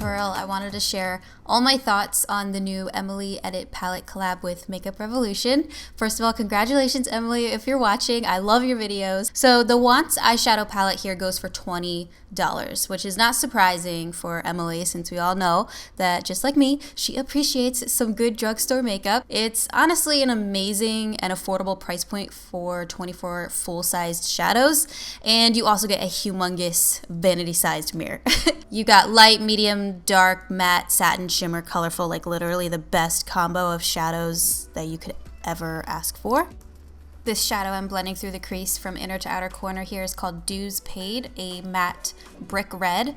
CoverGirl, I wanted to share all my thoughts on the new Emily Edit palette collab with Makeup Revolution. First of all, congratulations, Emily, if you're watching. I love your videos. So the Wants eyeshadow palette here goes for $20, which is not surprising for Emily since we all know that, just like me, she appreciates some good drugstore makeup. It's honestly an amazing and affordable price point for 24 full-sized shadows, and you also get a humongous vanity-sized mirror. You got light, medium, dark, matte, satin, shimmer, colorful, like literally the best combo of shadows that you could ever ask for. This shadow I'm blending through the crease from inner to outer corner here is called Dues Paid, a matte brick red.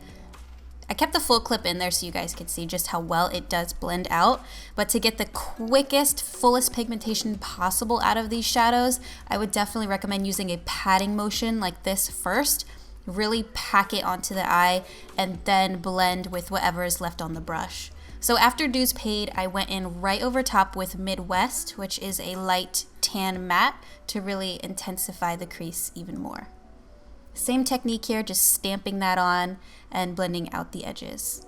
I kept the full clip in there so you guys could see just how well it does blend out. But to get the quickest, fullest pigmentation possible out of these shadows, I would definitely recommend using a patting motion like this first. Really pack it onto the eye and then blend with whatever is left on the brush. So after Dues Paid, I went in right over top with Midwest, which is a light tan matte, to really intensify the crease even more. Same technique here, just stamping that on and blending out the edges.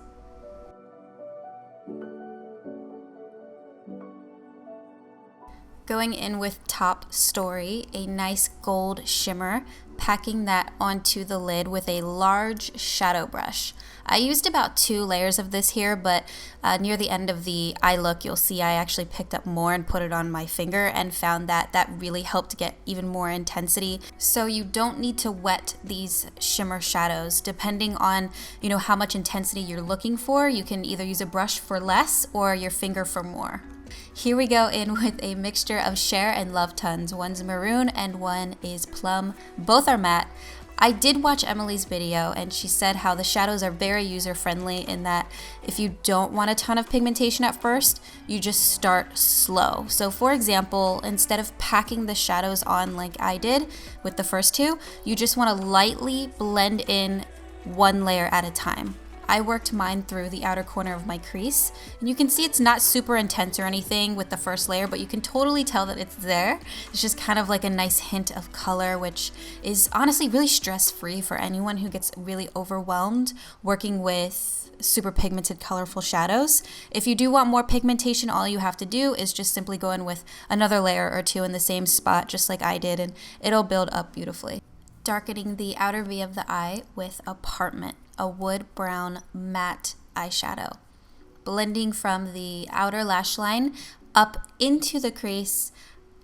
Going in with Top Story, a nice gold shimmer, packing that onto the lid with a large shadow brush. I used about 2 layers of this here, but near the end of the eye look, you'll see I actually picked up more and put it on my finger and found that that really helped get even more intensity. So you don't need to wet these shimmer shadows. Depending on, how much intensity you're looking for, you can either use a brush for less or your finger for more. Here we go in with a mixture of Share and Love Tons. One's maroon and one is plum. Both are matte. I did watch Emily's video and she said how the shadows are very user-friendly in that if you don't want a ton of pigmentation at first, you just start slow. So for example, instead of packing the shadows on like I did with the first 2, you just want to lightly blend in one layer at a time. I worked mine through the outer corner of my crease, and you can see it's not super intense or anything with the first layer, but you can totally tell that it's there. It's just kind of like a nice hint of color, which is honestly really stress-free for anyone who gets really overwhelmed working with super pigmented, colorful shadows. If you do want more pigmentation, all you have to do is just simply go in with another layer or 2 in the same spot, just like I did, and it'll build up beautifully. Darkening the outer V of the eye with Apartment, a wood brown matte eyeshadow. Blending from the outer lash line up into the crease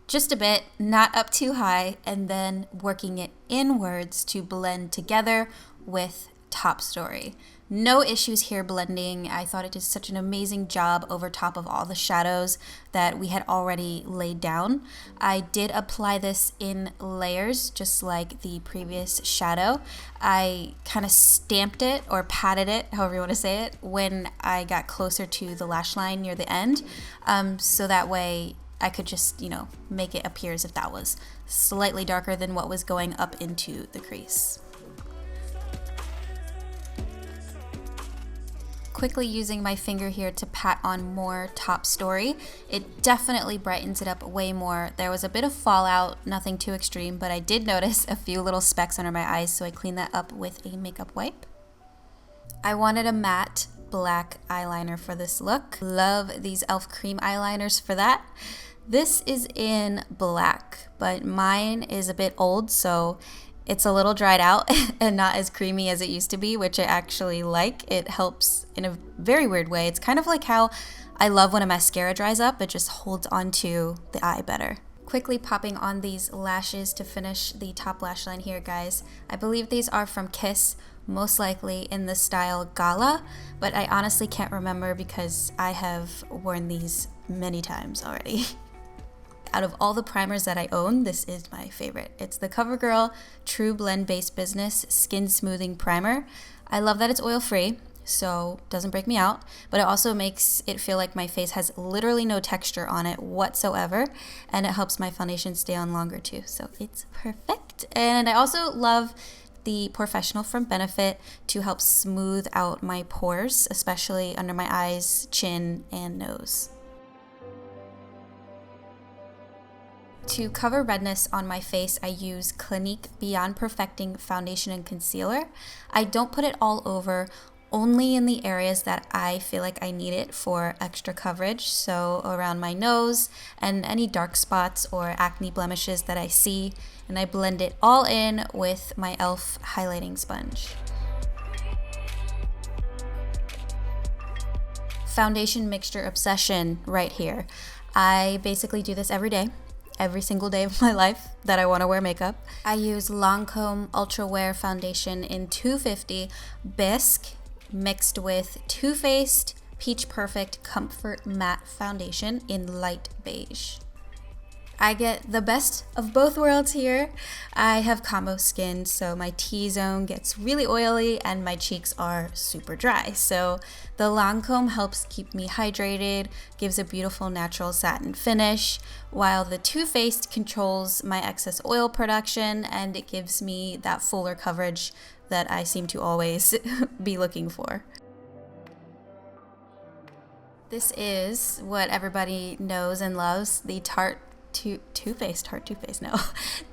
just a bit, not up too high, and then working it inwards to blend together with Top Story. No issues here blending. I thought it did such an amazing job over top of all the shadows that we had already laid down. I did apply this in layers, just like the previous shadow. I kind of stamped it or patted it, however you want to say it, when I got closer to the lash line near the end. So that way I could just, make it appear as if that was slightly darker than what was going up into the crease. Quickly using my finger here to pat on more Top Story. It definitely brightens it up way more. There was a bit of fallout, nothing too extreme, but I did notice a few little specks under my eyes, so I cleaned that up with a makeup wipe. I wanted a matte black eyeliner for this look. Love these e.l.f. cream eyeliners for that. This is in black, but mine is a bit old, so it's a little dried out and not as creamy as it used to be, which I actually like. It helps in a very weird way. It's kind of like how I love when a mascara dries up. It just holds onto the eye better. Quickly popping on these lashes to finish the top lash line here, guys. I believe these are from Kiss, most likely in the style Gala, but I honestly can't remember because I have worn these many times already. Out of all the primers that I own, this is my favorite. It's the CoverGirl True Blend Base Business Skin Smoothing Primer. I love that it's oil-free, so it doesn't break me out, but it also makes it feel like my face has literally no texture on it whatsoever, and it helps my foundation stay on longer too, so it's perfect. And I also love the Professional from Benefit to help smooth out my pores, especially under my eyes, chin, and nose. To cover redness on my face, I use Clinique Beyond Perfecting Foundation and Concealer. I don't put it all over only in the areas that I feel like I need it for extra coverage. So around my nose and any dark spots or acne blemishes that I see. And I blend it all in with my e.l.f. highlighting sponge. Foundation mixture obsession right here. I basically do this every day. Every single day of my life that I want to wear makeup. I use Lancome Ultra Wear Foundation in 250 Bisque mixed with Too Faced Peach Perfect Comfort Matte Foundation in light beige. I get the best of both worlds here. I have combo skin, so my T-zone gets really oily and my cheeks are super dry. So the Lancome helps keep me hydrated, gives a beautiful natural satin finish, while the Too Faced controls my excess oil production and it gives me that fuller coverage that I seem to always be looking for. This is what everybody knows and loves, the Tarte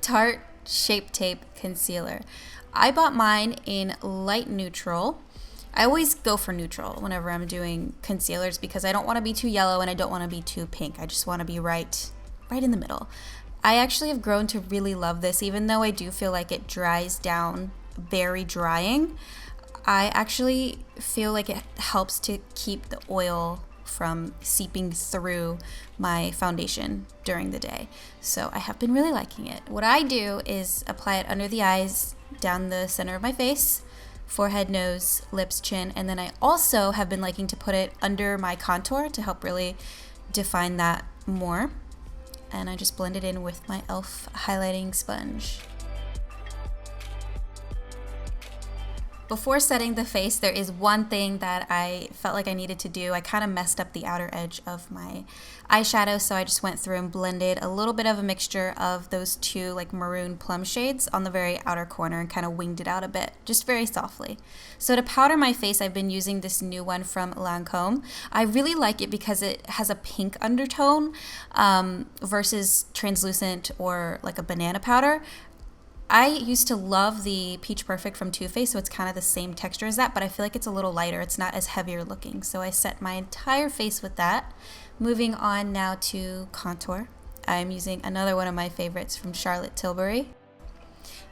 Tarte Shape Tape Concealer. I bought mine in light neutral. I always go for neutral whenever I'm doing concealers because I don't want to be too yellow and I don't want to be too pink. I just want to be right in the middle. I actually have grown to really love this, even though I do feel like it dries down very drying. I actually feel like it helps to keep the oil from seeping through my foundation during the day. So I have been really liking it. What I do is apply it under the eyes, down the center of my face, forehead, nose, lips, chin, and then I also have been liking to put it under my contour to help really define that more. And I just blend it in with my e.l.f. highlighting sponge. Before setting the face, there is one thing that I felt like I needed to do. I kind of messed up the outer edge of my eyeshadow, so I just went through and blended a little bit of a mixture of those two like maroon plum shades on the very outer corner and kind of winged it out a bit, just very softly. So to powder my face, I've been using this new one from Lancome. I really like it because it has a pink undertone versus translucent or like a banana powder. I used to love the Peach Perfect from Too Faced, so it's kind of the same texture as that, but I feel like it's a little lighter. It's not as heavier looking. So I set my entire face with that. Moving on now to contour. I'm using another one of my favorites from Charlotte Tilbury.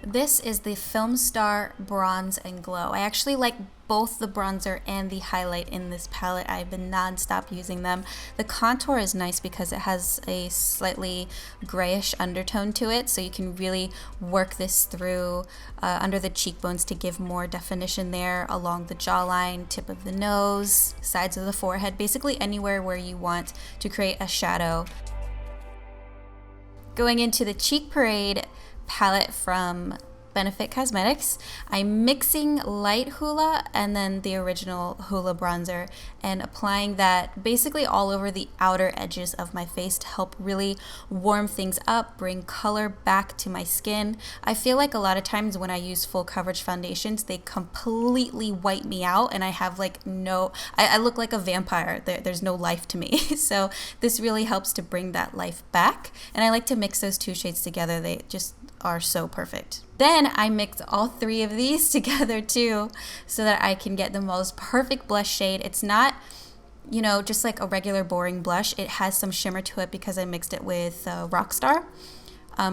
This is the Film Star Bronze and Glow. I actually like both the bronzer and the highlight in this palette. I've been non-stop using them. The contour is nice because it has a slightly grayish undertone to it, so you can really work this through under the cheekbones to give more definition there, along the jawline, tip of the nose, sides of the forehead, basically anywhere where you want to create a shadow. Going into the Cheek Parade palette from Benefit Cosmetics, I'm mixing light Hoola and then the original Hoola bronzer and applying that basically all over the outer edges of my face to help really warm things up, bring color back to my skin. I feel like a lot of times when I use full coverage foundations, they completely wipe me out and I have like I look like a vampire. There's no life to me. So this really helps to bring that life back. And I like to mix those two shades together. They just are so perfect. Then I mix all three of these together too so that I can get the most perfect blush shade. It's not, just like a regular boring blush. It has some shimmer to it because I mixed it with Rockstar.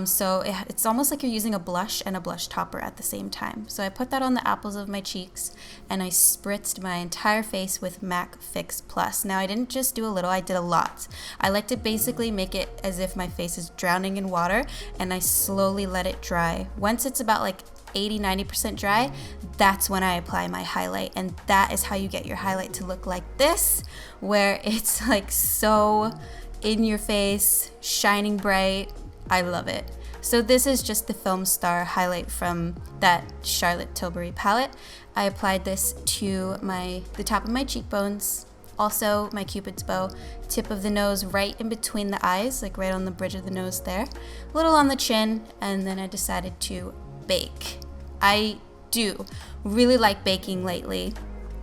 So it's almost like you're using a blush and a blush topper at the same time. So I put that on the apples of my cheeks and I spritzed my entire face with MAC Fix Plus. Now I didn't just do a little, I did a lot. I like to basically make it as if my face is drowning in water and I slowly let it dry. Once it's about like 80-90% dry, that's when I apply my highlight, and that is how you get your highlight to look like this, where it's like so in your face, shining bright. I love it. So this is just the Film Star highlight from that Charlotte Tilbury palette. I applied this to the top of my cheekbones, also my Cupid's bow, tip of the nose, right in between the eyes, like right on the bridge of the nose there, a little on the chin, and then I decided to bake. I do really like baking lately,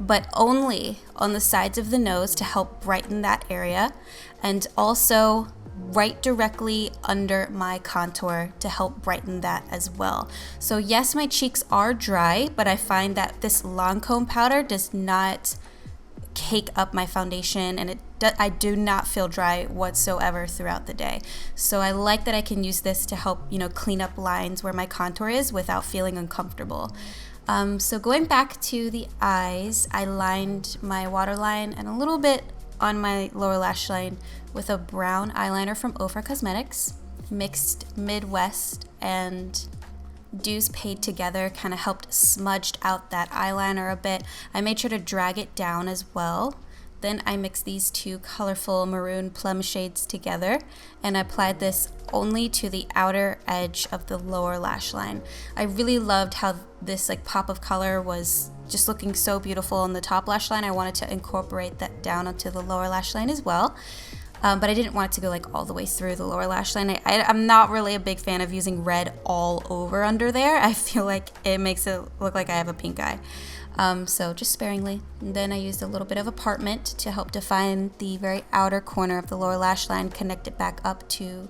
but only on the sides of the nose to help brighten that area, and also right directly under my contour to help brighten that as well. So yes, my cheeks are dry, but I find that this Lancome powder does not cake up my foundation, and I do not feel dry whatsoever throughout the day. So I like that I can use this to help, you know, clean up lines where my contour is without feeling uncomfortable. So going back to the eyes, I lined my waterline and a little bit on my lower lash line with a brown eyeliner from OFRA Cosmetics. Mixed Midwest and Dews Paid together kind of helped smudged out that eyeliner a bit. I made sure to drag it down as well. Then I mixed these two colorful maroon plum shades together, and I applied this only to the outer edge of the lower lash line. I really loved how this like pop of color was just looking so beautiful on the top lash line. I wanted to incorporate that down onto the lower lash line as well. But I didn't want it to go like all the way through the lower lash line. I'm not really a big fan of using red all over under there. I feel like it makes it look like I have a pink eye. So just sparingly. And then I used a little bit of Apartment to help define the very outer corner of the lower lash line, connect it back up to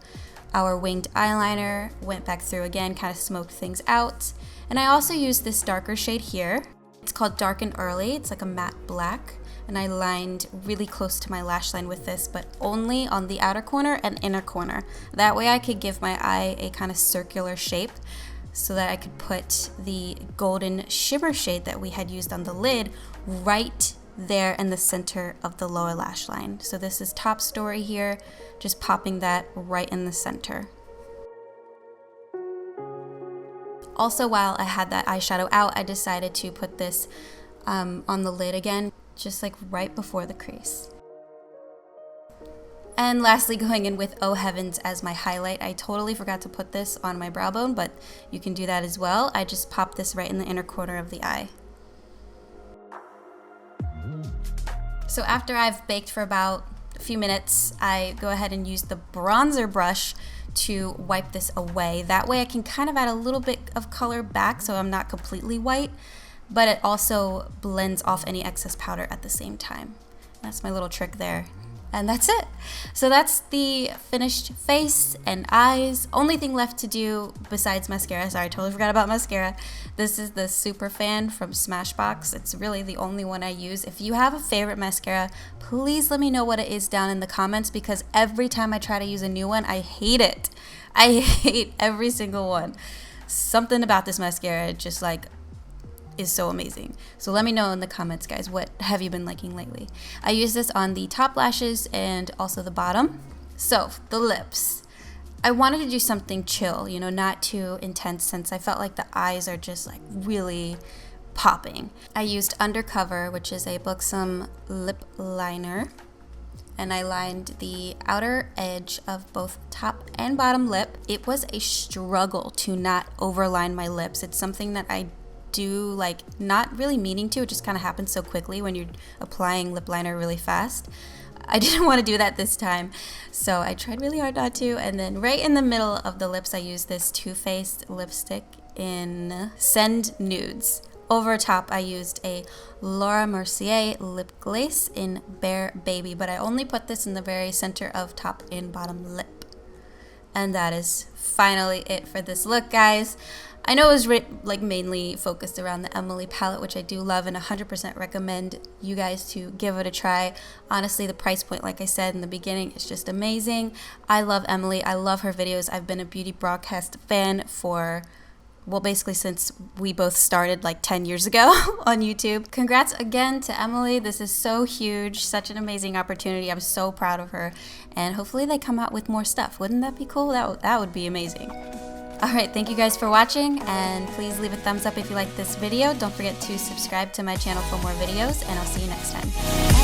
our winged eyeliner, went back through again, kind of smoked things out. And I also used this darker shade here. It's called Dark and Early. It's like a matte black. And I lined really close to my lash line with this, but only on the outer corner and inner corner. That way I could give my eye a kind of circular shape so that I could put the golden shimmer shade that we had used on the lid right there in the center of the lower lash line. So this is Top Story here, just popping that right in the center. Also, while I had that eyeshadow out, I decided to put this on the lid again, just like right before the crease. And lastly, going in with Oh Heavens as my highlight. I totally forgot to put this on my brow bone, but you can do that as well. I just popped this right in the inner corner of the eye. So after I've baked for about a few minutes, I go ahead and use the bronzer brush to wipe this away. That way I can kind of add a little bit of color back so I'm not completely white, but it also blends off any excess powder at the same time. That's my little trick there. And that's it. So that's the finished face and eyes. Only thing left to do besides mascara, sorry, I totally forgot about mascara. This is the Superfan from Smashbox. It's really the only one I use. If you have a favorite mascara, please let me know what it is down in the comments, because every time I try to use a new one, I hate it. I hate every single one. Something about this mascara just like is so amazing. So let me know in the comments, guys, what have you been liking lately? I use this on the top lashes and also the bottom. So the lips, I wanted to do something chill, you know, not too intense, since I felt like the eyes are just like really popping. I used Undercover, which is a Buxom lip liner, and I lined the outer edge of both top and bottom lip. It was a struggle to not overline my lips. It's something that I do like not really meaning to, it just kind of happens so quickly when you're applying lip liner really fast. I didn't want to do that this time, so I tried really hard not to. And then right in the middle of the lips, I used this Too Faced lipstick in Send Nudes. Over top, I used a Laura Mercier lip glaze in Bare Baby, but I only put this in the very center of top and bottom lip. And that is finally it for this look, guys. I know it was like mainly focused around the Emily palette, which I do love and 100% recommend you guys to give it a try. Honestly, the price point, like I said in the beginning, is just amazing. I love Emily. I love her videos. I've been a beauty broadcast fan for, well, basically since we both started like 10 years ago on YouTube. Congrats again to Emily. This is so huge, such an amazing opportunity. I'm so proud of her, and hopefully they come out with more stuff. Wouldn't that be cool? That would be amazing. Alright, thank you guys for watching, and please leave a thumbs up if you like this video. Don't forget to subscribe to my channel for more videos, and I'll see you next time.